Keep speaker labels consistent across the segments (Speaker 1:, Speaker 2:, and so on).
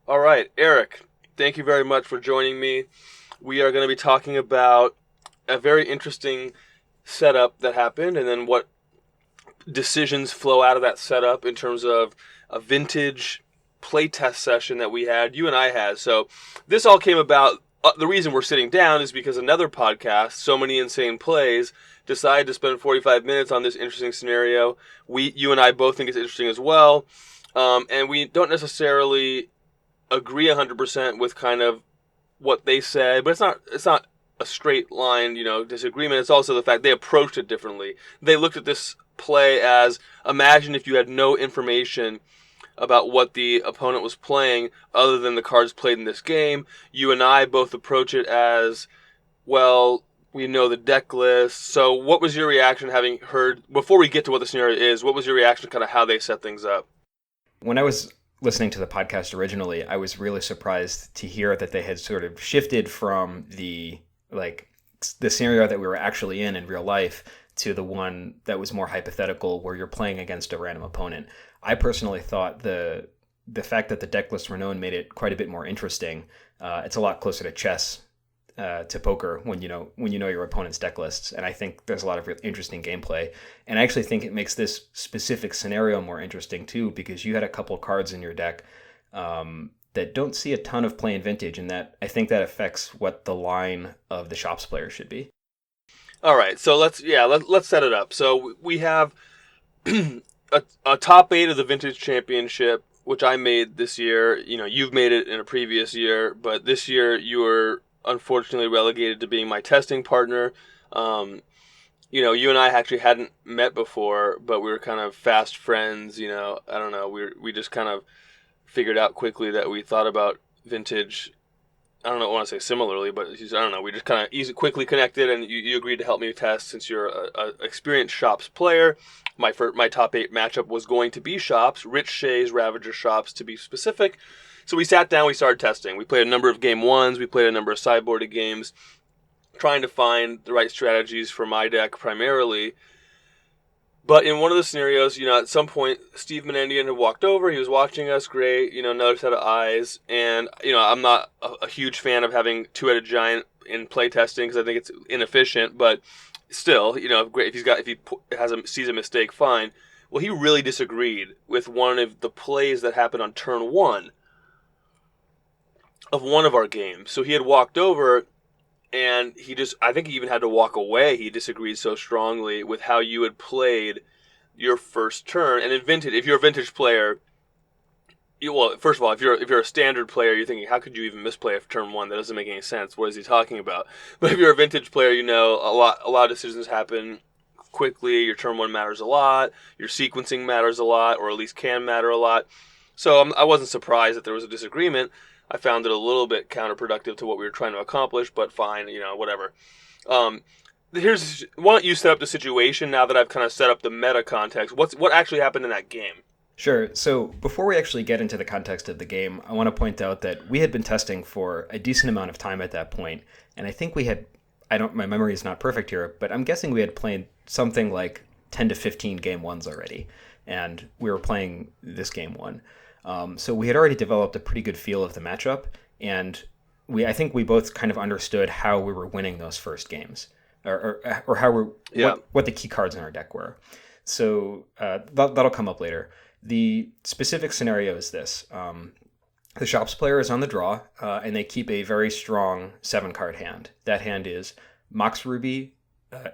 Speaker 1: All right, Eric, thank you very much for joining me. We are going to be talking about a very interesting setup that happened and then what decisions flow out of that setup in terms of a vintage playtest session that we had, you and I had. So this all came about. The reason we're sitting down is because another podcast, So Many Insane Plays, decided to spend 45 minutes on this interesting scenario. You and I both think it's interesting as well. And we don't necessarily agree 100% with kind of what they said, but it's not a straight line, disagreement. It's also the fact they approached it differently. They looked at this play as, imagine if you had no information about what the opponent was playing other than the cards played in this game. You and I both approach it as, well, we know the deck list. So what was your reaction having heard, before we get to what the scenario is, what was your reaction to kind of how they set things up?
Speaker 2: When I was listening to the podcast originally, I was really surprised to hear that they had sort of shifted from the scenario that we were actually in real life to the one that was more hypothetical, where you're playing against a random opponent. I personally thought the fact that the deck lists were known made it quite a bit more interesting. It's a lot closer to chess, to poker, when you know your opponent's deck lists, and I think there's a lot of really interesting gameplay. And I actually think it makes this specific scenario more interesting too, because you had a couple cards in your deck that don't see a ton of play in Vintage, and that I think that affects what the line of the shops player should be.
Speaker 1: All right, so let's set it up. So we have a top eight of the Vintage Championship, which I made this year. You've made it in a previous year, but this year you were unfortunately relegated to being my testing partner. You and I actually hadn't met before, but we were kind of fast friends. I don't know. We just kind of figured out quickly that we thought about Vintage. I don't know, I want to say similarly, but I don't know. We just kind of quickly connected, and you agreed to help me test since you're a experienced shops player. My top eight matchup was going to be shops, Rich Shay's Ravager shops to be specific. So we sat down, we started testing. We played a number of game ones, we played a number of sideboarded games, trying to find the right strategies for my deck primarily. But in one of the scenarios, at some point, Steve Menendian had walked over. He was watching us, great, another set of eyes. And, I'm not a huge fan of having two-headed giant in playtesting because I think it's inefficient. But still, great if he sees a mistake, fine. Well, he really disagreed with one of the plays that happened on turn one of one of our games. So he had walked over, and I think he even had to walk away. He disagreed so strongly with how you had played your first turn. And in Vintage, if you're a Vintage player, first of all, if you're a standard player, you're thinking, how could you even misplay after turn one? That doesn't make any sense. What is he talking about? But if you're a Vintage player, a lot of decisions happen quickly. Your turn one matters a lot. Your sequencing matters a lot, or at least can matter a lot. So I wasn't surprised that there was a disagreement. I found it a little bit counterproductive to what we were trying to accomplish, but fine, whatever. Why don't you set up the situation now that I've kind of set up the meta context? What actually happened in that game?
Speaker 2: Sure. So before we actually get into the context of the game, I want to point out that we had been testing for a decent amount of time at that point, and I think we had, my memory is not perfect here, but I'm guessing we had played something like 10 to 15 game ones already, and we were playing this game one. So we had already developed a pretty good feel of the matchup, and I think we both kind of understood how we were winning those first games, or what the key cards in our deck were. So that'll come up later. The specific scenario is this: the shops player is on the draw, and they keep a very strong 7-card hand. That hand is Mox Ruby,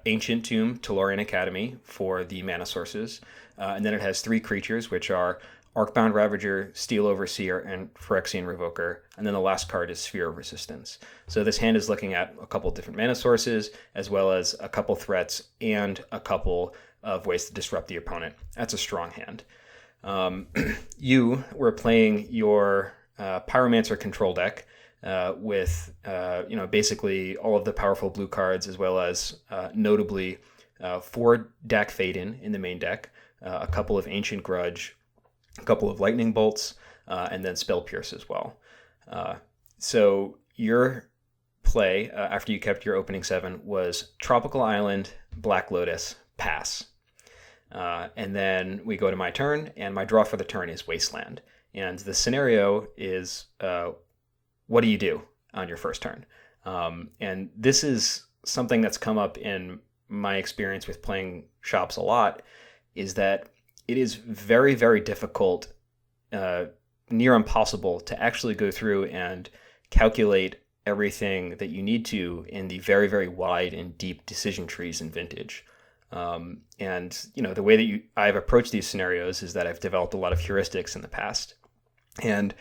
Speaker 2: Ancient Tomb, Tellurian Academy for the mana sources, and then it has 3 creatures, which are Arcbound Ravager, Steel Overseer, and Phyrexian Revoker, and then the last card is Sphere of Resistance. So this hand is looking at a couple different mana sources, as well as a couple threats and a couple of ways to disrupt the opponent. That's a strong hand. You were playing your Pyromancer control deck with basically all of the powerful blue cards, as well as notably 4 Dak Faden in the main deck, a couple of Ancient Grudge, a couple of Lightning Bolts, and then Spell Pierce as well. So your play, after you kept your opening 7, was Tropical Island, Black Lotus, pass. And then we go to my turn, and my draw for the turn is Wasteland. And the scenario is, what do you do on your first turn? And this is something that's come up in my experience with playing shops a lot, is that it is very, very difficult, near impossible, to actually go through and calculate everything that you need to in the very, very wide and deep decision trees in Vintage. And the way that I've approached these scenarios is that I've developed a lot of heuristics in the past. And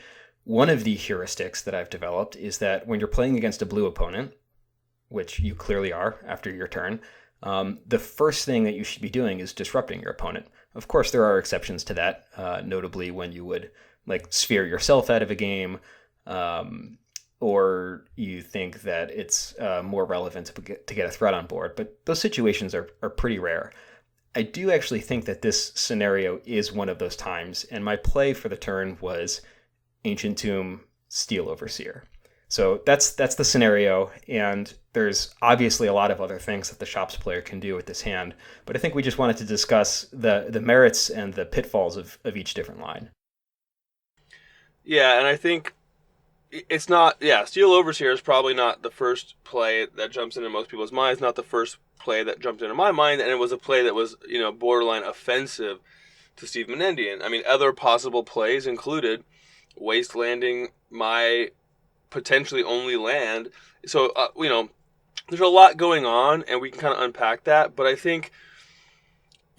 Speaker 2: one of the heuristics that I've developed is that when you're playing against a blue opponent, which you clearly are after your turn, the first thing that you should be doing is disrupting your opponent. Of course, there are exceptions to that, notably when you would sphere yourself out of a game, or you think that it's more relevant to get a threat on board. But those situations are pretty rare. I do actually think that this scenario is one of those times, and my play for the turn was Ancient Tomb, Steel Overseer. So that's the scenario, and there's obviously a lot of other things that the shops player can do with this hand, but I think we just wanted to discuss the merits and the pitfalls of each different line.
Speaker 1: Yeah, and I think it's not. Yeah, Steel Overseer is probably not the first play that jumps into most people's minds. Not the first play that jumped into my mind, and it was a play that was borderline offensive to Steve Menendian. I mean, other possible plays included wastelanding my potentially only land. So there's a lot going on, and we can kind of unpack that. But I think,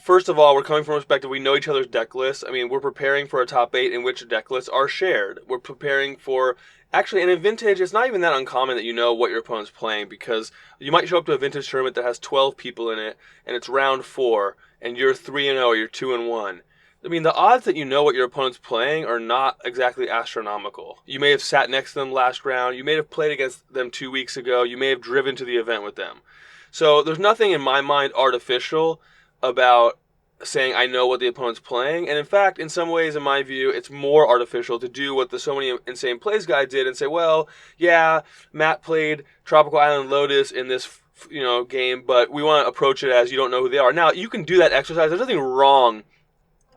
Speaker 1: first of all, we're coming from a perspective, we know each other's deck lists. I mean, we're preparing for a top 8 in which deck lists are shared. We're preparing for, actually, and in Vintage, it's not even that uncommon that you know what your opponent's playing, because you might show up to a Vintage tournament that has 12 people in it, and it's round 4, and you're 3-0 or you're 2-1. I mean, the odds that you know what your opponent's playing are not exactly astronomical. You may have sat next to them last round. You may have played against them 2 weeks ago. You may have driven to the event with them. So there's nothing in my mind artificial about saying I know what the opponent's playing. And in fact, in some ways, in my view, it's more artificial to do what the So Many Insane Plays guy did and say, well, yeah, Matt played Tropical Island Lotus in this game, but we want to approach it as you don't know who they are. Now, you can do that exercise. There's nothing wrong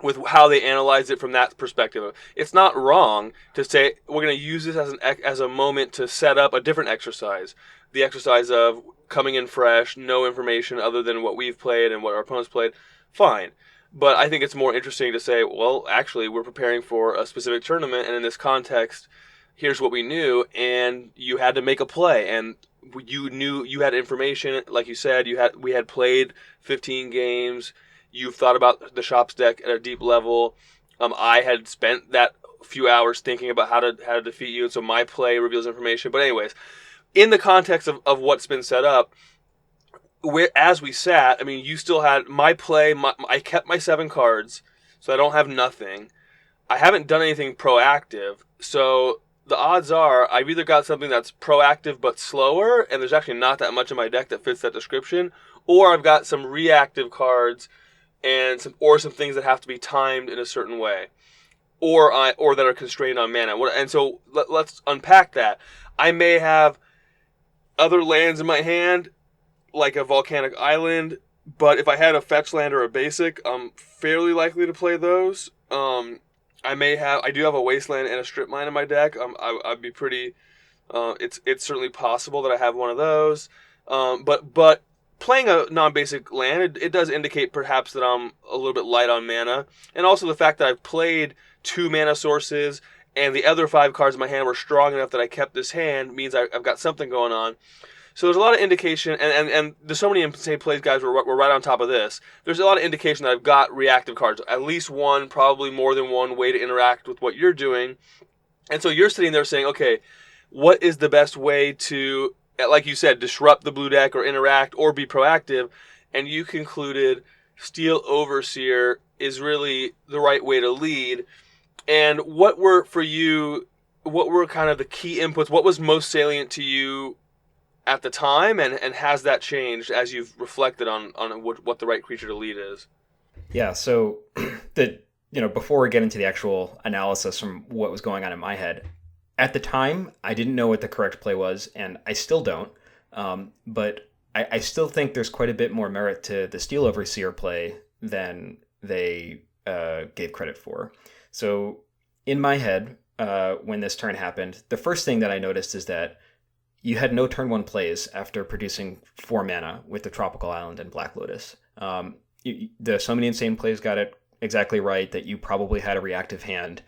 Speaker 1: with how they analyze it from that perspective. It's not wrong to say we're going to use this as a moment to set up a different exercise. The exercise of coming in fresh, no information other than what we've played and what our opponents played. Fine. But I think it's more interesting to say, well, actually, we're preparing for a specific tournament, and in this context, here's what we knew, and you had to make a play, and you knew you had information. Like you said, we had played 15 games. You've thought about the shop's deck at a deep level. I had spent that few hours thinking about how to defeat you, and so my play reveals information. But anyways, in the context of what's been set up, as we sat, I mean, you still had my play. I kept my 7 cards, so I don't have nothing. I haven't done anything proactive, so the odds are I've either got something that's proactive but slower, and there's actually not that much in my deck that fits that description, or I've got some reactive cards and some things that have to be timed in a certain way, or that are constrained on mana. And so let's unpack that. I may have other lands in my hand, like a volcanic island, but if I had a fetch land or a basic, I'm fairly likely to play those. I do have a wasteland and a strip mine in my deck. I'd be pretty. It's certainly possible that I have one of those. But playing a non-basic land, it does indicate perhaps that I'm a little bit light on mana. And also the fact that I've played 2 mana sources and the other 5 cards in my hand were strong enough that I kept this hand means I've got something going on. So there's a lot of indication, and there's so many Insane Plays guys were right on top of this. There's a lot of indication that I've got reactive cards. At least one, probably more than one way to interact with what you're doing. And so you're sitting there saying, okay, what is the best way to, like you said, disrupt the blue deck or interact or be proactive? And you concluded Steel Overseer is really the right way to lead. And what were kind of the key inputs? What was most salient to you at the time, and has that changed as you've reflected on what the right creature to lead is?
Speaker 2: Yeah, so before we get into the actual analysis from what was going on in my head, at the time, I didn't know what the correct play was, and I still don't. But I still think there's quite a bit more merit to the Steel Overseer play than they gave credit for. So in my head, when this turn happened, the first thing that I noticed is that you had no turn one plays after producing 4 mana with the Tropical Island and Black Lotus. The So Many Insane plays got it exactly right that you probably had a reactive hand.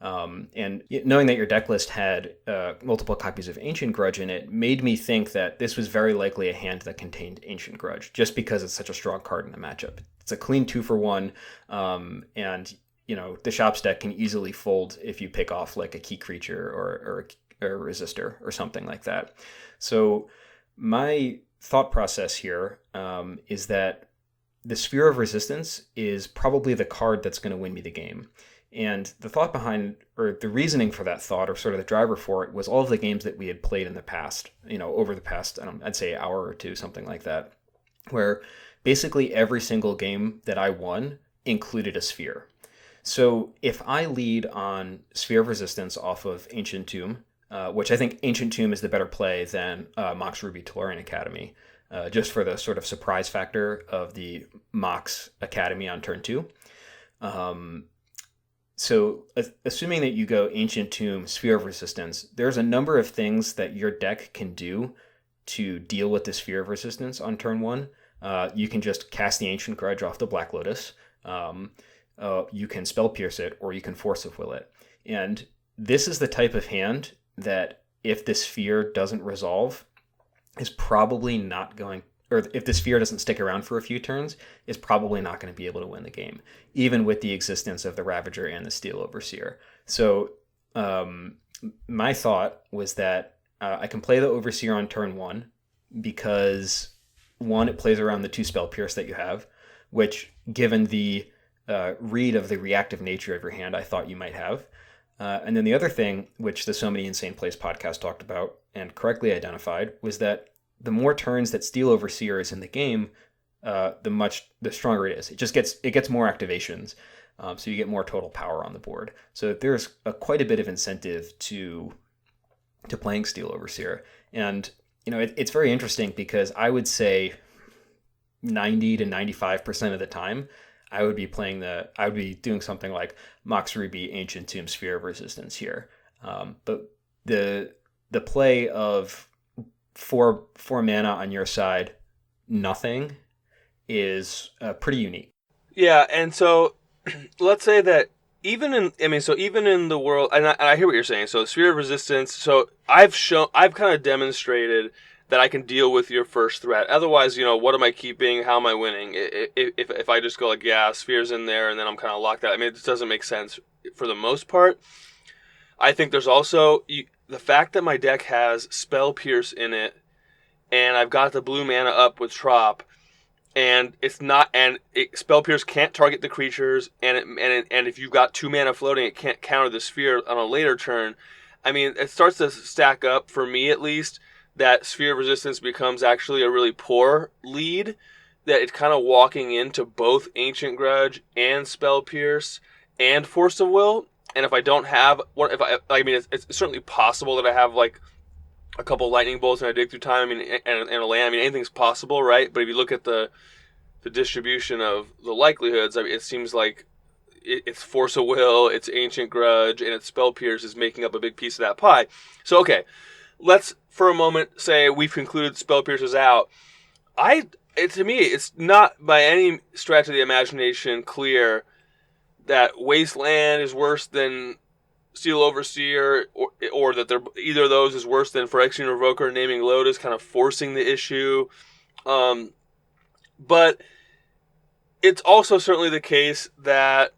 Speaker 2: And knowing that your deck list had multiple copies of Ancient Grudge in it made me think that this was very likely a hand that contained Ancient Grudge, just because it's such a strong card in the matchup. It's a clean 2-for-1, and the Shops deck can easily fold if you pick off like a key creature or a resistor or something like that. So my thought process here is that the Sphere of Resistance is probably the card that's going to win me the game. And the thought behind, or the reasoning for that thought, or sort of the driver for it, was all of the games that we had played in the past, over the past, I'd say hour or two, something like that, where basically every single game that I won included a sphere. So if I lead on Sphere of Resistance off of Ancient Tomb, which I think Ancient Tomb is the better play than Mox Ruby Tolarian Academy, just for the sort of surprise factor of the Mox Academy on turn 2. So assuming that you go Ancient Tomb, Sphere of Resistance, there's a number of things that your deck can do to deal with the Sphere of Resistance on turn 1. You can just cast the Ancient Grudge off the Black Lotus. You can Spell Pierce it, or you can Force of Will it. And this is the type of hand that if the Sphere doesn't resolve, is probably not going, or if the Sphere doesn't stick around for a few turns, is probably not going to be able to win the game, even with the existence of the Ravager and the Steel Overseer. So my thought was that I can play the Overseer on turn 1 because, 1, it plays around the 2 Spell Pierce that you have, which, given the read of the reactive nature of your hand, I thought you might have. And then the other thing, which the So Many Insane Plays podcast talked about and correctly identified, was that the more turns that Steel Overseer is in the game, the stronger it is. It gets more activations, so you get more total power on the board. So there's quite a bit of incentive to playing Steel Overseer, and it's very interesting because I would say 90 to 95% of the time, I would be doing something like Mox Ruby, Ancient Tomb, Sphere of Resistance here. But the play of four mana on your side, nothing, is pretty unique.
Speaker 1: Yeah, and so let's say that even in the world, and I hear what you're saying. So Sphere of Resistance. So I've kind of demonstrated that I can deal with your first threat. Otherwise, what am I keeping? How am I winning? If I just go like, yeah, Sphere's in there, and then I'm kind of locked out. I mean, it just doesn't make sense for the most part. I think there's also the fact that my deck has Spell Pierce in it, and I've got the blue mana up with Trop, and Spell Pierce can't target the creatures, and if you've got 2 mana floating, it can't counter the Sphere on a later turn. I mean, it starts to stack up, for me at least, that Sphere of Resistance becomes actually a really poor lead, that it's kind of walking into both Ancient Grudge and Spell Pierce and Force of Will. And if I don't have, it's certainly possible that I have like a couple lightning bolts and I dig through time, and a land. I mean, anything's possible, right? But if you look at the distribution of the likelihoods, I mean, it seems like it's Force of Will, it's Ancient Grudge, and it's Spell Pierce is making up a big piece of that pie. So, okay, let's for a moment say we've concluded Spell Pierce is out. To me, it's not by any stretch of the imagination clear that Wasteland is worse than Steel Overseer, or that either of those is worse than Phyrexian Revoker, Naming Lotus, kind of forcing the issue. But it's also certainly the case that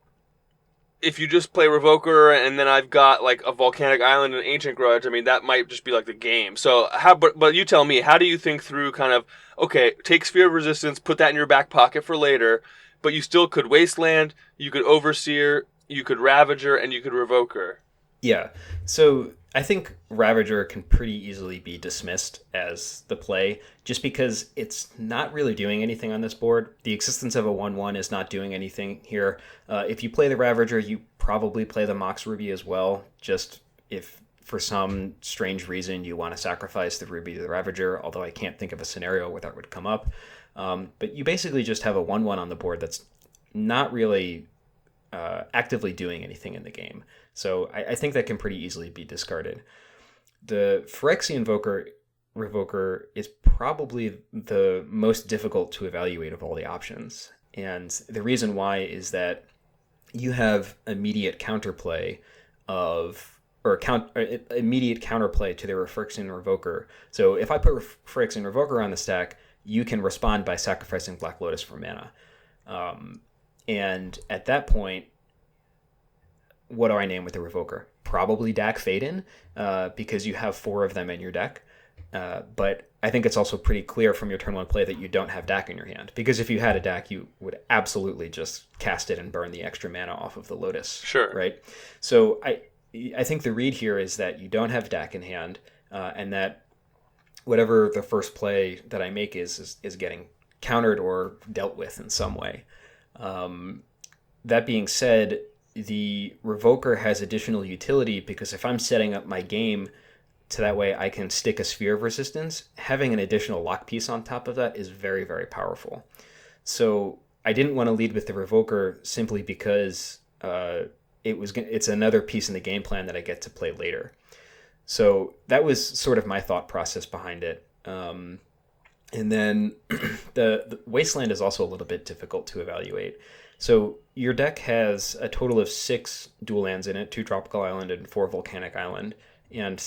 Speaker 1: if you just play Revoker and then I've got like a Volcanic Island and Ancient Grudge, I mean, that might just be like the game. So but you tell me, how do you think through kind of, okay, take Sphere of Resistance, put that in your back pocket for later, but you still could Wasteland, you could Overseer, you could Ravager, and you could Revoker.
Speaker 2: Yeah. So I think Ravager can pretty easily be dismissed as the play, just because it's not really doing anything on this board. The existence of a 1/1 is not doing anything here. If you play the Ravager, you probably play the Mox Ruby as well, just if for some strange reason you want to sacrifice the Ruby to the Ravager, although I can't think of a scenario where that would come up. But you basically just have a 1/1 on the board that's not really actively doing anything in the game. So I think that can pretty easily be discarded. The Phyrexian Revoker is probably the most difficult to evaluate of all the options. And the reason why is that you have immediate counterplay immediate counterplay to the Phyrexian Revoker. So if I put Phyrexian Revoker on the stack, you can respond by sacrificing Black Lotus for mana. And at that point, what do I name with the Revoker? Probably Dak Faden, because you have 4 of them in your deck. But I think it's also pretty clear from your turn 1 play that you don't have Dak in your hand. Because if you had a Dak, you would absolutely just cast it and burn the extra mana off of the Lotus.
Speaker 1: Sure.
Speaker 2: Right? So I think the read here is that you don't have Dak in hand, and that whatever the first play that I make is getting countered or dealt with in some way. That being said, the Revoker has additional utility because if I'm setting up my game to that way I can stick a Sphere of Resistance, having an additional lock piece on top of that is very, very powerful. So I didn't want to lead with the Revoker simply because it's another piece in the game plan that I get to play later. So that was sort of my thought process behind it. And then the Wasteland is also a little bit difficult to evaluate. So your deck has a total of 6 dual lands in it, 2 Tropical Island and 4 Volcanic Island, and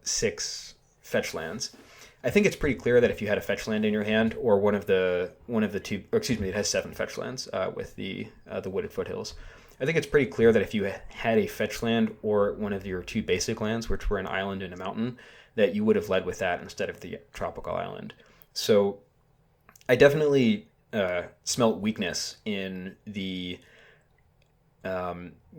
Speaker 2: 6 fetch lands. I think it's pretty clear that if you had a fetch land in your hand, or one of the 2, or excuse me, it has 7 fetch lands with the Wooded Foothills. I think it's pretty clear that if you had a fetch land or one of your 2 basic lands, which were an island and a mountain, that you would have led with that instead of the Tropical Island. So I definitely smelt weakness in the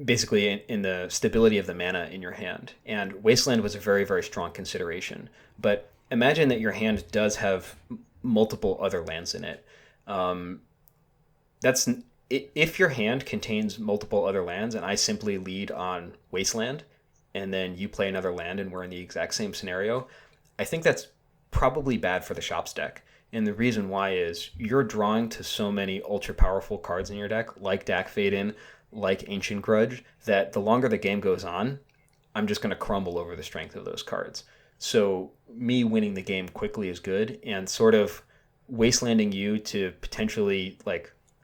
Speaker 2: basically in the stability of the mana in your hand. And Wasteland was a very, very strong consideration. But imagine that your hand does have multiple other lands in it. If your hand contains multiple other lands and I simply lead on Wasteland and then you play another land and we're in the exact same scenario, I think that's probably bad for the Shops deck. And the reason why is you're drawing to so many ultra powerful cards in your deck, like Dak Faden, like Ancient Grudge, that the longer the game goes on, I'm just going to crumble over the strength of those cards. So me winning the game quickly is good, and sort of wastelanding you to potentially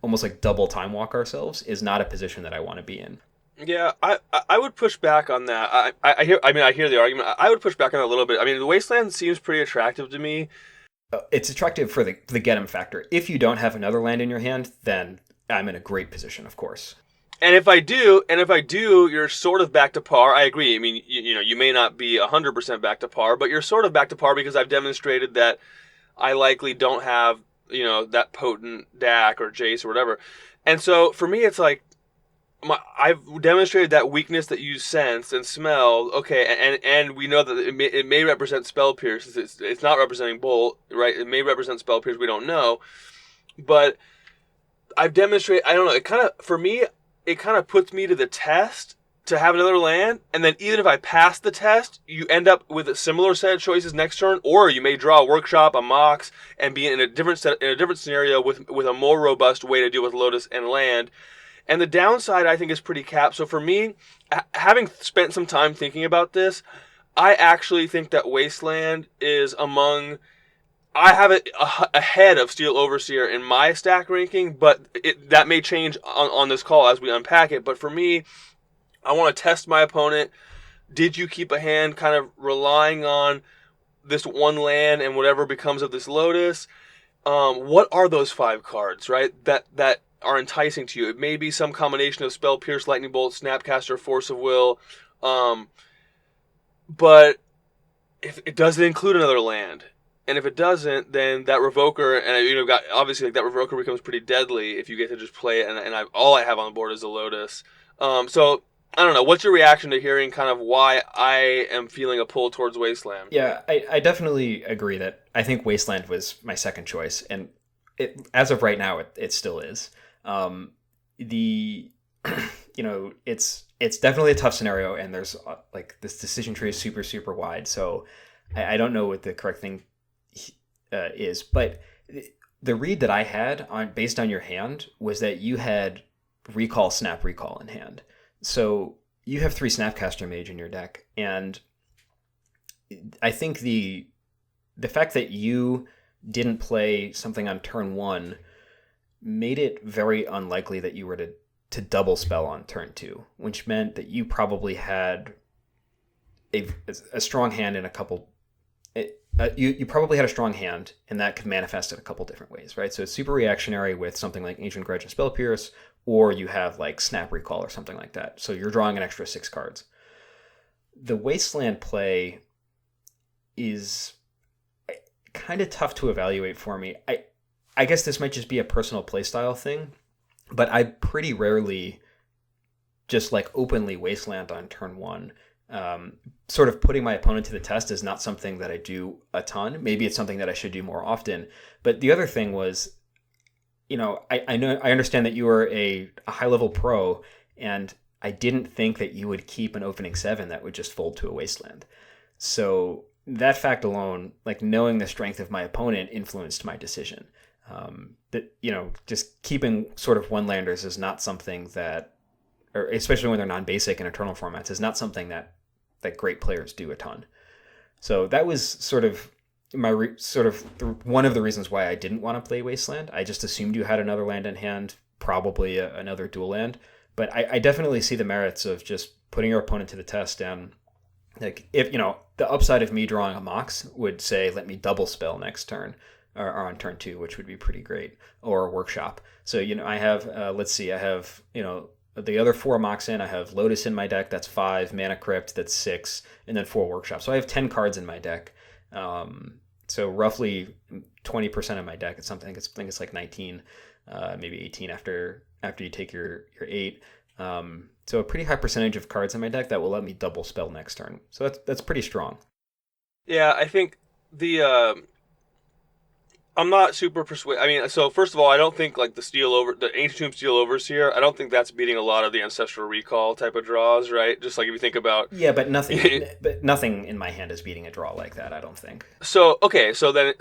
Speaker 2: almost like double time walk ourselves is not a position that I want to be in.
Speaker 1: Yeah, I would push back on that. I hear the argument. I would push back on it a little bit. I mean, the Wasteland seems pretty attractive to me.
Speaker 2: It's attractive for the get 'em factor. If you don't have another land in your hand, then I'm in a great position, of course.
Speaker 1: And if I do, you're sort of back to par. I agree. I mean, you may not be 100% back to par, but you're sort of back to par because I've demonstrated that I likely don't have, that potent Dak or Jace or whatever. And so for me, it's like, I've demonstrated that weakness that you sense and smell. Okay, and we know that it may represent Spell Pierce. It's not representing Bolt, right? It may represent Spell Pierce. We don't know, but I've demonstrated. I don't know. It kind of puts me to the test to have another land, and then even if I pass the test, you end up with a similar set of choices next turn, or you may draw a Workshop, a Mox, and be in a different scenario with a more robust way to deal with Lotus and land. And the downside, I think, is pretty capped. So for me, having spent some time thinking about this, I actually think that Wasteland is among... I have it ahead of Steel Overseer in my stack ranking, but that may change on this call as we unpack it. But for me, I want to test my opponent. Did you keep a hand kind of relying on this one land and whatever becomes of this Lotus? What are those 5 cards, right? That are enticing to you. It may be some combination of Spell Pierce, Lightning Bolt, Snapcaster, Force of Will, but if it doesn't include another land, and if it doesn't, then that Revoker, and obviously that Revoker becomes pretty deadly if you get to just play it, and all I have on the board is a Lotus. So I don't know. What's your reaction to hearing kind of why I am feeling a pull towards Wasteland?
Speaker 2: Yeah, I definitely agree that I think Wasteland was my second choice, and as of right now, it still is. It's definitely a tough scenario, and there's this decision tree is super, super wide. So I don't know what the correct thing is, but the read that I had based on your hand was that you had recall, snap, recall in hand. So you have 3 Snapcaster Mage in your deck, and I think the fact that you didn't play something on turn 1 made it very unlikely that you were to double spell on turn 2, which meant that you probably had a strong hand in a couple. You probably had a strong hand, and that could manifest in a couple different ways, right? So it's super reactionary with something like Ancient Grudge and Spell Pierce, or you have like Snap Recall or something like that. So you're drawing an extra 6 cards. The Wasteland play is kind of tough to evaluate for me. I guess this might just be a personal playstyle thing, but I pretty rarely just like openly Wasteland on turn 1. Sort of putting my opponent to the test is not something that I do a ton. Maybe it's something that I should do more often. But the other thing was, I understand that you are a high level pro, and I didn't think that you would keep an opening 7 that would just fold to a Wasteland. So that fact alone, like knowing the strength of my opponent, influenced my decision. Just keeping sort of one-landers is not something that, or especially when they're non-basic in Eternal formats, is not something that great players do a ton. So that was sort of one of the reasons why I didn't want to play Wasteland. I just assumed you had another land in hand, probably another dual land. But I definitely see the merits of just putting your opponent to the test. And like, if the upside of me drawing a Mox would say, let me double spell next turn, or on turn 2, which would be pretty great, or a Workshop. So I have I have the other 4 Mox in. I have Lotus in my deck. That's 5. Mana Crypt. That's 6. And then 4 Workshops. So I have 10 cards in my deck. So roughly 20% of my deck. I think it's like 19, maybe 18 after you take your 8. So a pretty high percentage of cards in my deck that will let me double spell next turn. So that's pretty strong.
Speaker 1: Yeah, I think I'm not super persuaded. I mean, so first of all, I don't think like the Ancient Tomb Steel Overs here, I don't think that's beating a lot of the Ancestral Recall type of draws, right? Just like if you think about.
Speaker 2: Yeah, but nothing in my hand is beating a draw like that, I don't think.
Speaker 1: So okay, so then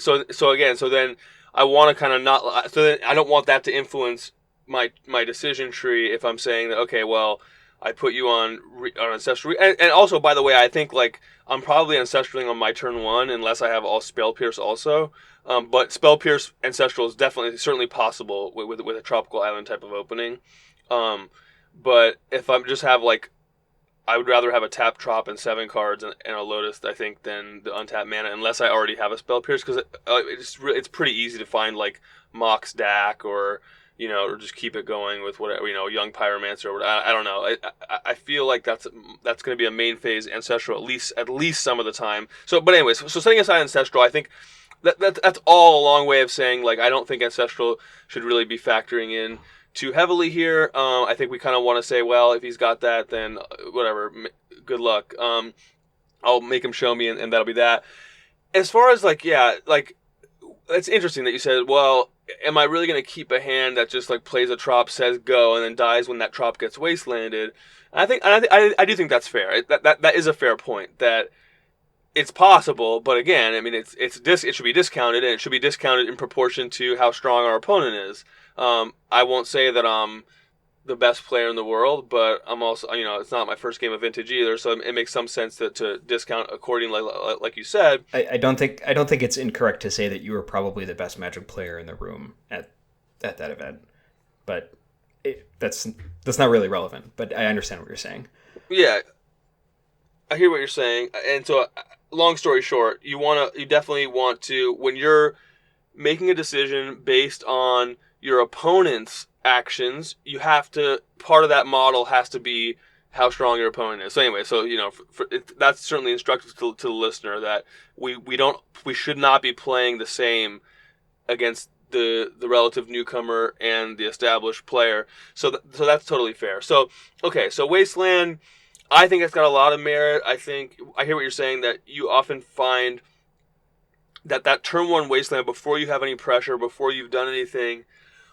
Speaker 1: I want to kind of not. So then I don't want that to influence my decision tree if I'm saying that, okay, well, I put you on Ancestral, and also, by the way, I think like I'm probably Ancestraling on my turn 1 unless I have all Spell Pierce also. But Spell Pierce Ancestral is certainly possible with a Tropical Island type of opening. But if I'm just have like, I would rather have a tap Trop and 7 cards and a Lotus, I think, than the untapped mana, unless I already have a Spell Pierce, because it's pretty easy to find like Mox Dak or just keep it going with whatever, Young Pyromancer or whatever. I don't know. I feel like that's going to be a main phase Ancestral at least some of the time. So, but anyways, so setting aside Ancestral, I think that's all a long way of saying like I don't think Ancestral should really be factoring in too heavily here. I think we kind of want to say, well, if he's got that, then whatever, good luck. I'll make him show me, and that'll be that. As far as like, yeah, like it's interesting that you said, well, am I really going to keep a hand that just like plays a Trop, says go, and then dies when that Trop gets wastelanded? I do think that's fair. That is a fair point. That it's possible, but again, I mean, it should be discounted, and it should be discounted in proportion to how strong our opponent is. I won't say that I'm the best player in the world, but I'm also, it's not my first game of Vintage either, so it makes some sense to discount accordingly, like you said.
Speaker 2: I don't think it's incorrect to say that you were probably the best Magic player in the room at that event, but that's not really relevant. But I understand what you're saying.
Speaker 1: Yeah, I hear what you're saying, and so long story short, you definitely want to, when you're making a decision based on your opponent's actions, you have to, part of that model has to be how strong your opponent is. So anyway, that's certainly instructive to the listener that we should not be playing the same against the relative newcomer and the established player. So that's totally fair. So okay, so Wasteland, I think it's got a lot of merit. I hear what you're saying, that you often find that turn 1 Wasteland, before you have any pressure, before you've done anything,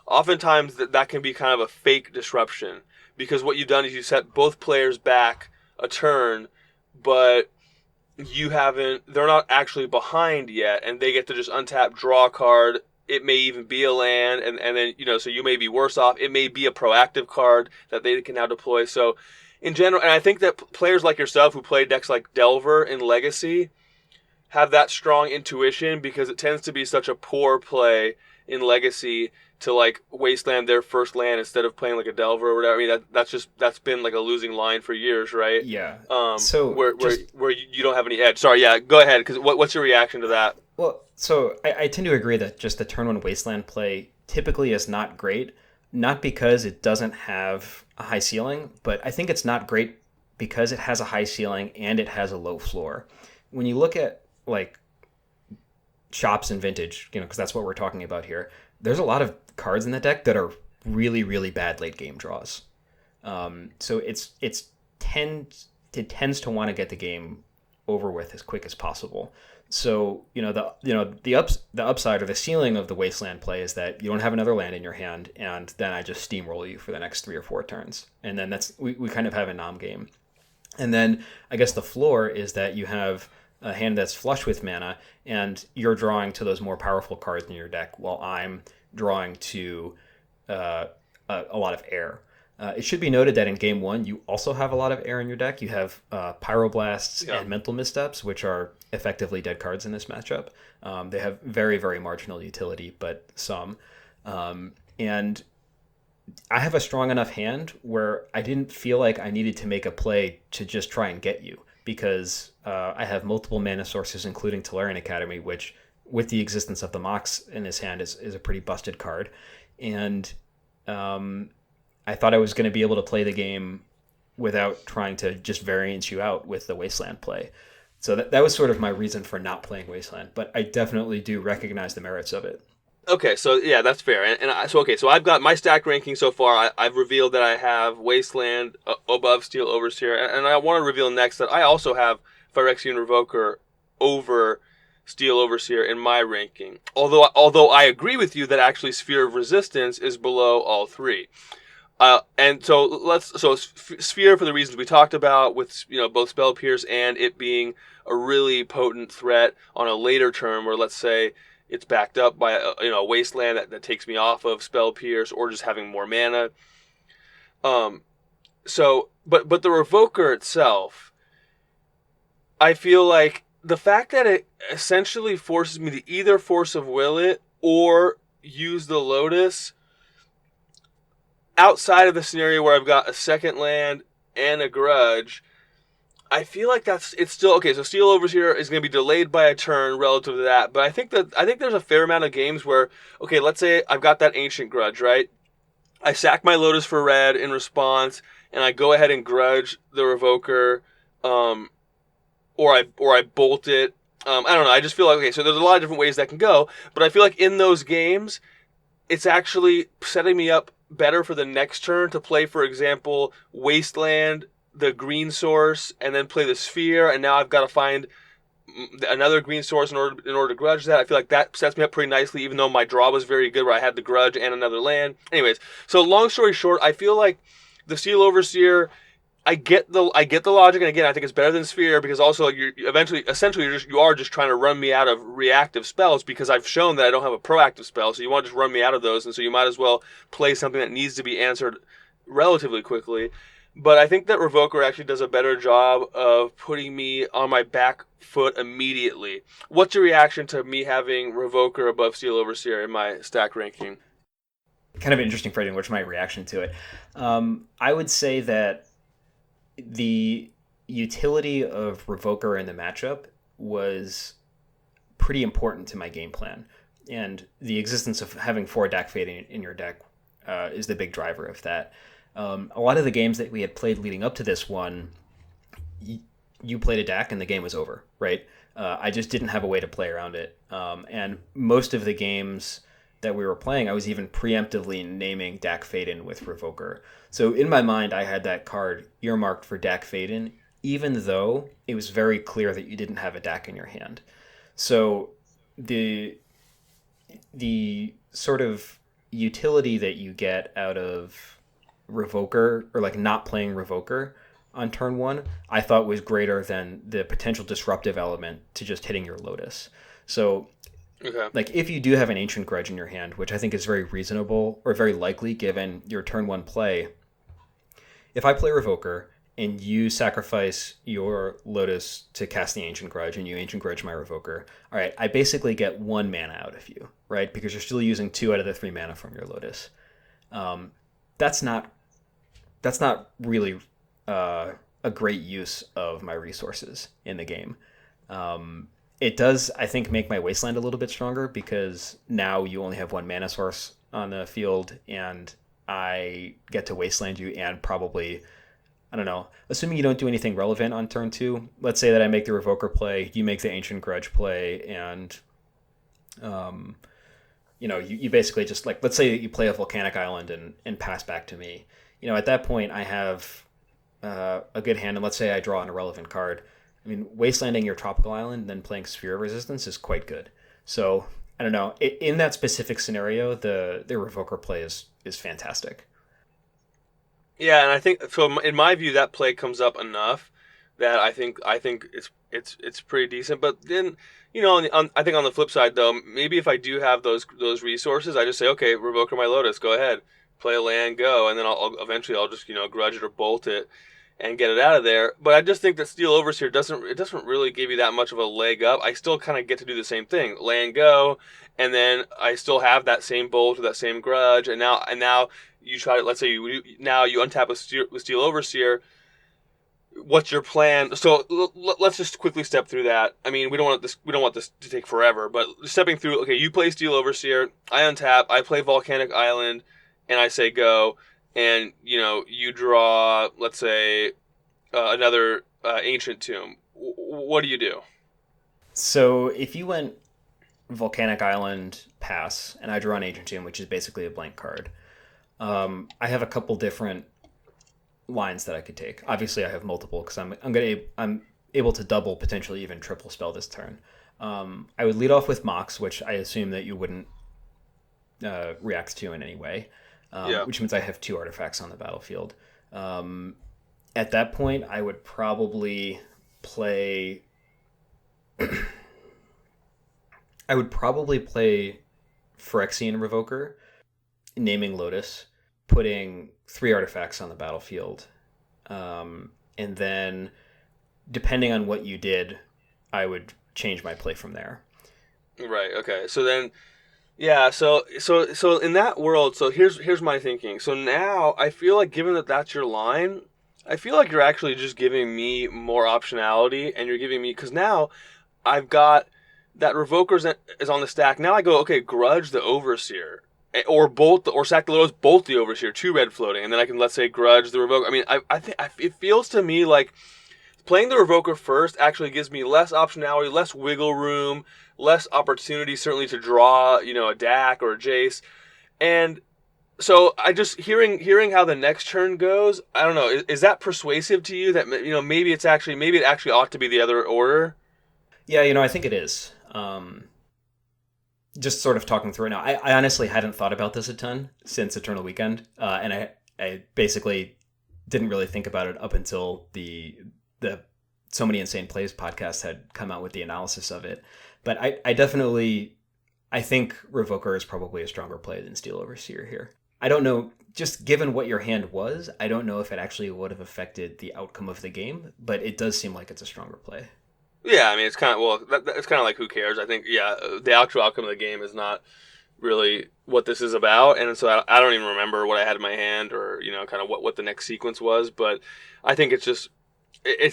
Speaker 1: oftentimes that can be kind of a fake disruption, because what you've done is you set both players back a turn, but they're not actually behind yet, and they get to just untap, draw a card, it may even be a land, and then so you may be worse off. It may be a proactive card that they can now deploy. So in general, and I think that players like yourself who play decks like Delver in Legacy have that strong intuition, because it tends to be such a poor play in Legacy to like wasteland their first land instead of playing like a Delver or whatever. I mean that's been like a losing line for years, right?
Speaker 2: Yeah. So
Speaker 1: Where you don't have any edge. Sorry, yeah, go ahead. Because what's your reaction to that?
Speaker 2: well, so I tend to agree that just the turn one wasteland play typically is not great, not because it doesn't have a high ceiling, but I think it's not great because it has a high ceiling and it has a low floor. When you look at like shops and vintage, because that's what we're talking about here, there's a lot of cards in the deck that are really, really bad late game draws. So it tends to want to get the game over with as quick as possible. So the upside or the ceiling of the wasteland play is that you don't have another land in your hand, and then I just steamroll you for the next 3 or 4 turns, and then we kind of have a nom game. And then I guess the floor is that you have a hand that's flush with mana, and you're drawing to those more powerful cards in your deck, while I'm drawing to a lot of air. It should be noted that in game one, you also have a lot of air in your deck. You have Pyroblasts and Mental Missteps, which are effectively dead cards in this matchup. They have very, very marginal utility, but some. And I have a strong enough hand where I didn't feel like I needed to make a play to just try and get you, because I have multiple mana sources, including Tolarian Academy, which, with the existence of the Mox in his hand, is a pretty busted card. And I thought I was going to be able to play the game without trying to just variance you out with the Wasteland play. So that was sort of my reason for not playing Wasteland, but I definitely do recognize the merits of it.
Speaker 1: Okay, so yeah, that's fair. So I've got my stack ranking so far. I've revealed that I have Wasteland above Steel Overseer, and I want to reveal next that I also have Phyrexian Revoker over Steel Overseer in my ranking. Although I agree with you that actually Sphere of Resistance is below all three. And so Sphere, for the reasons we talked about, with both Spell Pierce and it being a really potent threat on a later turn, where let's say it's backed up by a Wasteland that takes me off of Spell Pierce, or just having more mana. But the Revoker itself, I feel like the fact that it essentially forces me to either Force of Will it or use the Lotus, outside of the scenario where I've got a second land and a Grudge, I feel like it's still okay. So Steel Overseer is going to be delayed by a turn relative to that, but I think there's a fair amount of games where, okay, let's say I've got that Ancient Grudge, right? I sack my Lotus for red in response, and I go ahead and Grudge the Revoker, or I bolt it. I don't know. I just feel like, okay, so there's a lot of different ways that can go, but I feel like in those games, it's actually setting me up better for the next turn to play, for example, Wasteland, the green source, and then play the Sphere, and now I've got to find another green source in order to Grudge that. I feel like that sets me up pretty nicely, even though my draw was very good, where I had the Grudge and another land. Anyways, so long story short, I feel like the Steel Overseer, I get the logic, and again, I think it's better than Sphere, because also you are just trying to run me out of reactive spells, because I've shown that I don't have a proactive spell, so you want to just run me out of those, and so you might as well play something that needs to be answered relatively quickly. But I think that Revoker actually does a better job of putting me on my back foot immediately. What's your reaction to me having Revoker above Steel Overseer in my stack ranking?
Speaker 2: Kind of interesting phrasing. What's my reaction to it? I would say that the utility of Revoker in the matchup was pretty important to my game plan. And the existence of having 4 Dak Fade in your deck is the big driver of that. A lot of the games that we had played leading up to this one, you played a Dak and the game was over, right? I just didn't have a way to play around it. And most of the games that we were playing, I was even preemptively naming Dak Faden with Revoker. So in my mind, I had that card earmarked for Dak Faden, even though it was very clear that you didn't have a Dak in your hand. So the sort of utility that you get out of Revoker, or like not playing Revoker on turn 1, I thought was greater than the potential disruptive element to just hitting your Lotus. So
Speaker 1: Okay.
Speaker 2: Like if you do have an Ancient Grudge in your hand, which I think is very reasonable or very likely given your turn one play, if I play Revoker and you sacrifice your Lotus to cast the Ancient Grudge and you Ancient Grudge my Revoker, all right, I basically get 1 mana out of you, right? Because you're still using 2 out of the 3 mana from your Lotus. Um, that's not really a great use of my resources in the game. It does, I think, make my Wasteland a little bit stronger because now you only have 1 mana source on the field, and I get to Wasteland you and probably, I don't know, assuming you don't do anything relevant on turn 2. Let's say that I make the Revoker play, you make the Ancient Grudge play, and um, you basically just like, let's say that you play a Volcanic Island and pass back to me. At that point, I have a good hand, and let's say I draw an irrelevant card. I mean, wastelanding your tropical island and then playing Sphere of Resistance is quite good. So I don't know. In that specific scenario, the Revoker play is fantastic.
Speaker 1: Yeah, and I think so. In my view, that play comes up enough that I think it's pretty decent. But then, I think on the flip side though, maybe if I do have those resources, I just say, okay, Revoker my Lotus, go ahead, play a land, go, and then I'll eventually I'll just grudge it or bolt it and get it out of there. But I just think that Steel Overseer doesn't really give you that much of a leg up. I still kind of get to do the same thing, land, go, and then I still have that same bolt or that same grudge, and now you try to, let's say now you untap with Steel Overseer. What's your plan? So let's just quickly step through that. I mean, we don't want this to take forever, but stepping through. Okay, you play Steel Overseer. I untap. I play Volcanic Island, and I say go. And you draw, let's say, another Ancient Tomb. What do you do?
Speaker 2: So if you went Volcanic Island, pass, and I draw an Ancient Tomb, which is basically a blank card, I have a couple different lines that I could take. Obviously, I have multiple because I'm able to double, potentially even triple spell this turn. I would lead off with Mox, which I assume that you wouldn't react to in any way,
Speaker 1: Yeah.
Speaker 2: which means I have 2 artifacts on the battlefield. At that point, I would probably play. I would probably play Phyrexian Revoker, naming Lotus, putting 3 artifacts on the battlefield, and then depending on what you did, I would change my play from there.
Speaker 1: Right. Okay. So then, yeah. So in that world, so here's my thinking. So now I feel like, given that that's your line, I feel like you're actually just giving me more optionality, and you're giving me, because now I've got that Revoker is on the stack. Now I go, okay, grudge the Overseer, or bolt or sack the Lotus, bolt the Overseer, 2 red floating, and then I can, let's say, grudge the Revoker. I mean, I think it feels to me like playing the Revoker first actually gives me less optionality, less wiggle room, less opportunity certainly to draw, a DAC or a Jace, and so I just hearing how the next turn goes. I don't know. Is that persuasive to you? That maybe it actually ought to be the other order.
Speaker 2: Yeah, I think it is. Just sort of talking through it now. I honestly hadn't thought about this a ton since Eternal Weekend, and I basically didn't really think about it up until the So Many Insane Plays podcast had come out with the analysis of it. But I definitely, I think Revoker is probably a stronger play than Steel Overseer here. I don't know, just given what your hand was, I don't know if it actually would have affected the outcome of the game, but it does seem like it's a stronger play.
Speaker 1: Yeah, I mean, it's kind of, it's kind of like, who cares? I think, yeah, the actual outcome of the game is not really what this is about, and so I don't even remember what I had in my hand, or kind of what the next sequence was. But I think it's just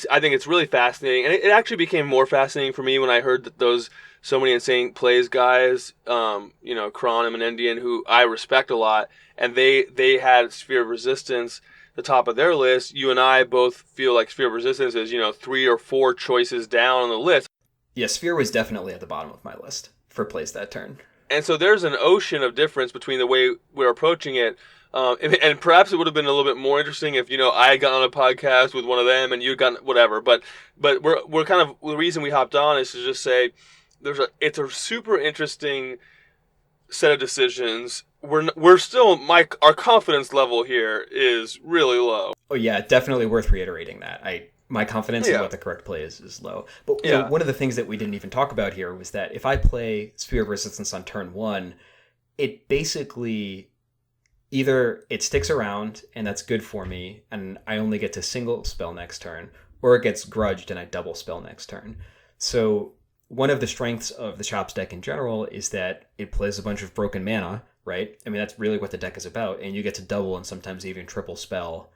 Speaker 1: I think it's really fascinating, and it actually became more fascinating for me when I heard that those So Many Insane Plays guys, Kron and Menendian, who I respect a lot, and they had Sphere of Resistance the top of their list. You and I both feel like Sphere of Resistance is 3 or 4 choices down on the list.
Speaker 2: Yeah, Sphere was definitely at the bottom of my list for plays that turn.
Speaker 1: And so there's an ocean of difference between the way we're approaching it. And perhaps it would have been a little bit more interesting if I had gotten on a podcast with one of them and you'd gotten whatever. But we're kind of, the reason we hopped on is to just say it's a super interesting set of decisions. We're still, our confidence level here is really low.
Speaker 2: Oh yeah, definitely worth reiterating that. my confidence in
Speaker 1: Yeah,
Speaker 2: what the correct play is low. But
Speaker 1: yeah,
Speaker 2: one of the things that we didn't even talk about here was that if I play Sphere of Resistance on turn one, it basically either it sticks around and that's good for me, and I only get to single spell next turn, or it gets grudged and I double spell next turn. So one of the strengths of the Chops deck in general is that it plays a bunch of broken mana, right? I mean, that's really what the deck is about, and you get to double and sometimes even triple spell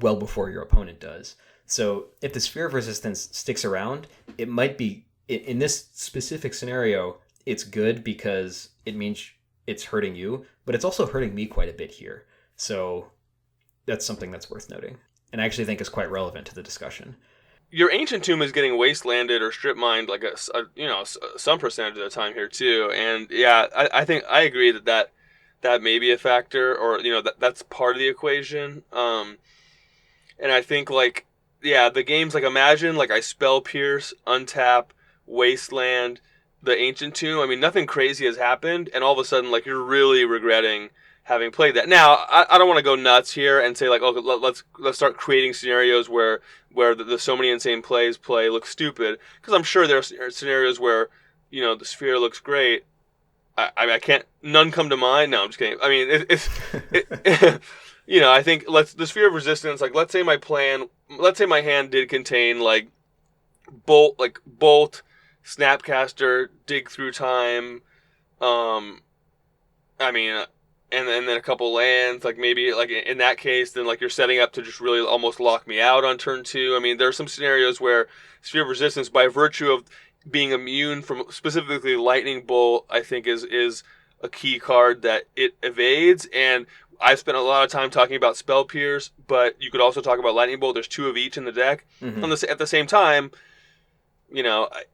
Speaker 2: well before your opponent does. So if the Sphere of Resistance sticks around, it might be, in this specific scenario, it's good because it means it's hurting you, but it's also hurting me quite a bit here. So that's something that's worth noting, and I actually think is quite relevant to the discussion.
Speaker 1: your ancient tomb is getting wastelanded or strip mined like some percentage of the time here too. And yeah, I think I agree that may be a factor, or that's part of the equation. And I think like yeah, the games like imagine like I spell pierce, untap, wasteland, the ancient tomb. I mean, nothing crazy has happened, and all of a sudden like you're really regretting having played that. Now, I don't want to go nuts here and say like, oh, let's start creating scenarios where the so many insane plays play look stupid, because I'm sure there are scenarios where the sphere looks great. I can't. None come to mind. No, I'm just kidding. I mean, I think the sphere of resistance. Like, let's say my hand did contain like bolt, snapcaster, dig through time. I mean, and then a couple lands. Like maybe like in that case, then like you're setting up to just really almost lock me out on turn two. I mean, there are some scenarios where sphere of resistance, by virtue of being immune from specifically lightning bolt, I think is a key card that it evades. And I've spent a lot of time talking about spell pierce, but you could also talk about lightning bolt. There's two of each in the deck.
Speaker 2: Mm-hmm.
Speaker 1: At the same time,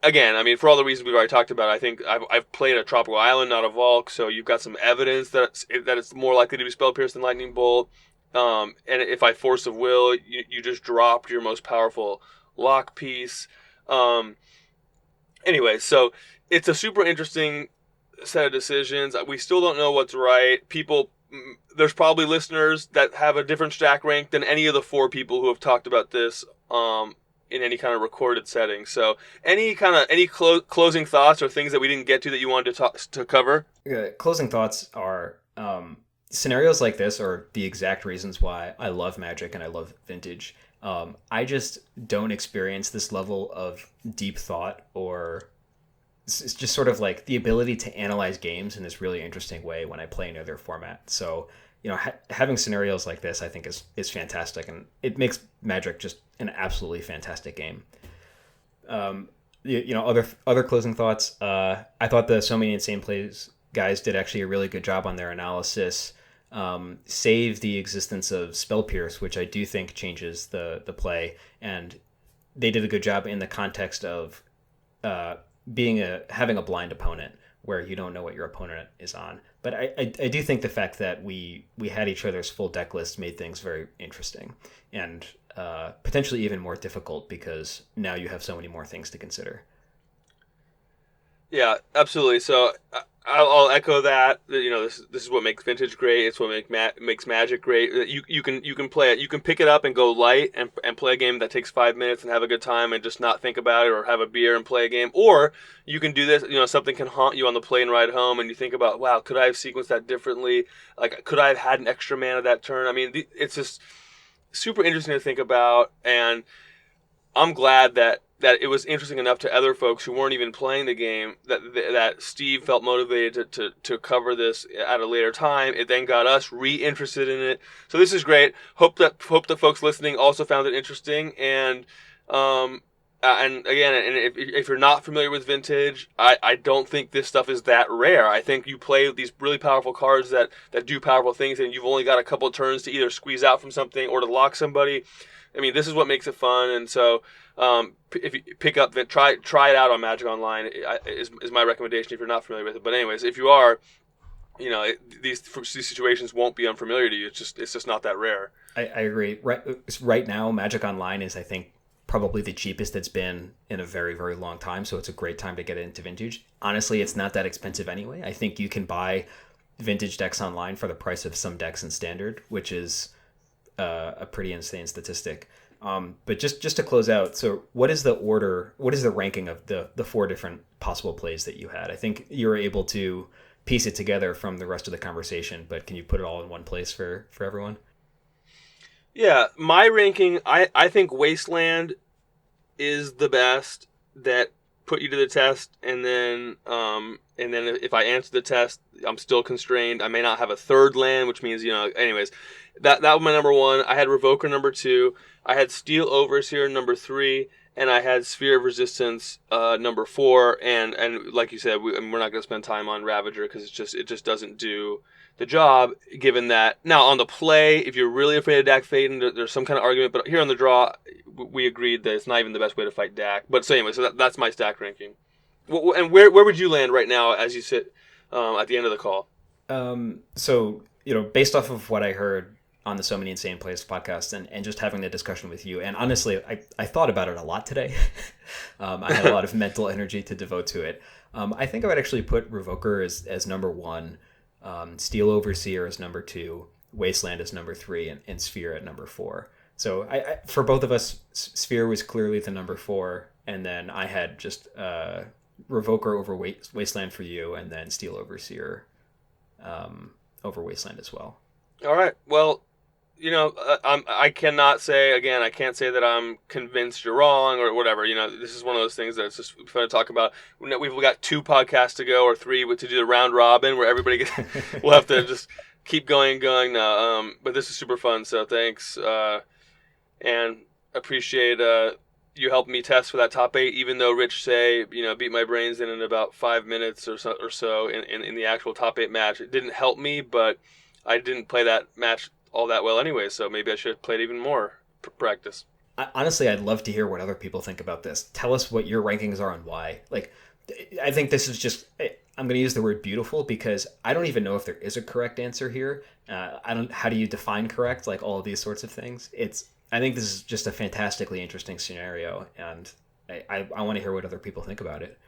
Speaker 1: again, I mean, for all the reasons we've already talked about, I think I've played a tropical island, not a Volk, so you've got some evidence that it's more likely to be spell pierce than lightning bolt. And if I force of will, you just dropped your most powerful lock piece. Anyway, so it's a super interesting set of decisions. We still don't know what's right. There's probably listeners that have a different stack rank than any of the four people who have talked about this in any kind of recorded setting. So, any closing thoughts or things that we didn't get to that you wanted to cover?
Speaker 2: Closing thoughts are scenarios like this are the exact reasons why I love Magic and I love Vintage. I just don't experience this level of deep thought, or it's just sort of like the ability to analyze games in this really interesting way when I play another format. So, having scenarios like this, I think is fantastic, and it makes Magic just an absolutely fantastic game. Other closing thoughts. I thought the So Many Insane Plays guys did actually a really good job on their analysis. Save the existence of Spell Pierce, which I do think changes the play, and they did a good job in the context of having a blind opponent where you don't know what your opponent is on. But I do think the fact that we had each other's full deck list made things very interesting, and potentially even more difficult because now you have so many more things to consider.
Speaker 1: Yeah, absolutely. So I'll echo that. This is what makes Vintage great. It's what makes Magic great. You can play it. You can pick it up and go light and play a game that takes 5 minutes and have a good time and just not think about it, or have a beer and play a game. Or you can do this. Something can haunt you on the plane ride home, and you think about, wow, could I have sequenced that differently? Like, could I have had an extra mana that turn? I mean, it's just super interesting to think about, and I'm glad that it was interesting enough to other folks who weren't even playing the game that Steve felt motivated to cover this at a later time. It then got us re-interested in it. So this is great. Hope that folks listening also found it interesting. And again, and if you're not familiar with Vintage, I don't think this stuff is that rare. I think you play these really powerful cards that do powerful things, and you've only got a couple of turns to either squeeze out from something or to lock somebody. I mean, this is what makes it fun, and so if you pick up, try it out on Magic Online is my recommendation if you're not familiar with it. But anyways, if you are, these situations won't be unfamiliar to you. It's just not that rare.
Speaker 2: I agree. Right now, Magic Online is, I think, probably the cheapest it's been in a very, very long time. So it's a great time to get into Vintage. Honestly, it's not that expensive anyway. I think you can buy Vintage decks online for the price of some decks in Standard, which is a pretty insane statistic. But just to close out, so what is the order? What is the ranking of the four different possible plays that you had? I think you were able to piece it together from the rest of the conversation, but can you put it all in one place for everyone?
Speaker 1: Yeah, my ranking, I think Wasteland is the best that put you to the test, and then if I answer the test, I'm still constrained. I may not have a third land, which means anyways, that was my number one. I had Revoker number two. I had Steel Overseer number three, and I had Sphere of Resistance number four. And like you said, we're not going to spend time on Ravager because it just doesn't do the job. Given that now on the play, if you're really afraid of Dak Faden, there's some kind of argument. But here on the draw, we agreed that it's not even the best way to fight Dak. But so anyway, so that's my stack ranking. And where would you land right now as you sit at the end of the call?
Speaker 2: So, based off of what I heard on the So Many Insane Plays podcast and just having the discussion with you, and honestly, I thought about it a lot today. I had a lot of mental energy to devote to it. I think I would actually put Revoker as number one, Steel Overseer as number two, Wasteland as number three, and Sphere at number four. So for both of us, Sphere was clearly the number four, and then I had just Revoker over Wasteland for you, and then Steel Overseer over Wasteland as well.
Speaker 1: All right. Well, I cannot say again. I can't say that I'm convinced you're wrong or whatever. This is one of those things that's just fun to talk about. We've got 2 podcasts to go or 3 to do the round robin where everybody gets. We'll have to just keep going now. But this is super fun. So thanks, and appreciate you helping me test for that top 8. Even though Rich beat my brains in about 5 minutes or so in the actual top 8 match, it didn't help me, but I didn't play that match all that well anyway, so maybe I should have played even more practice.
Speaker 2: Honestly, I'd love to hear what other people think about this. Tell us what your rankings are and why. I think this is just, I'm going to use the word beautiful because I don't even know if there is a correct answer here. How do you define correct? Like all of these sorts of things. I think this is just a fantastically interesting scenario, and I want to hear what other people think about it.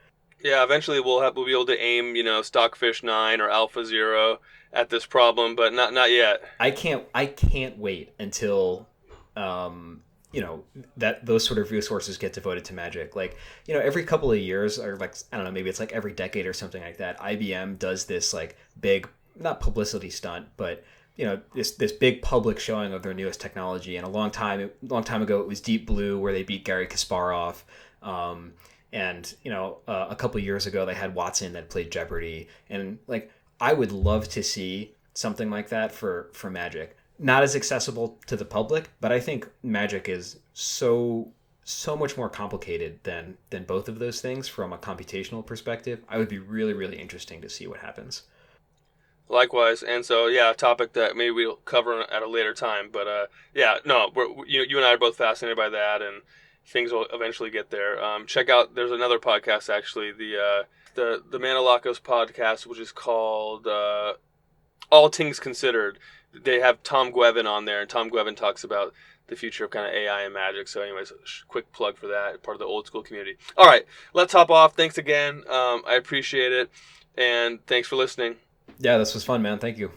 Speaker 1: Yeah, eventually we'll be able to aim, Stockfish 9 or Alpha 0 at this problem, but not yet.
Speaker 2: I can't wait until that those sort of resources get devoted to Magic. Every couple of years, or I don't know, maybe it's like every decade or something like that, IBM does this big, not publicity stunt, but this big public showing of their newest technology. And a long time ago, it was Deep Blue, where they beat Garry Kasparov. And a couple of years ago, they had Watson that played Jeopardy. And I would love to see something like that for Magic. Not as accessible to the public, but I think Magic is so much more complicated than both of those things from a computational perspective. I would be really, really interesting to see what happens.
Speaker 1: Likewise, and so a topic that maybe we'll cover at a later time. But you and I are both fascinated by that, and things will eventually get there. Check out, there's another podcast actually, the Manalakos podcast, which is called All Things Considered. They have Tom Gwevin on there, and Tom Gwevin talks about the future of kind of AI and Magic. So anyways, quick plug for that, part of the old school community. All right, let's hop off. Thanks again. I appreciate it, and thanks for listening.
Speaker 2: Yeah, this was fun, man. Thank you.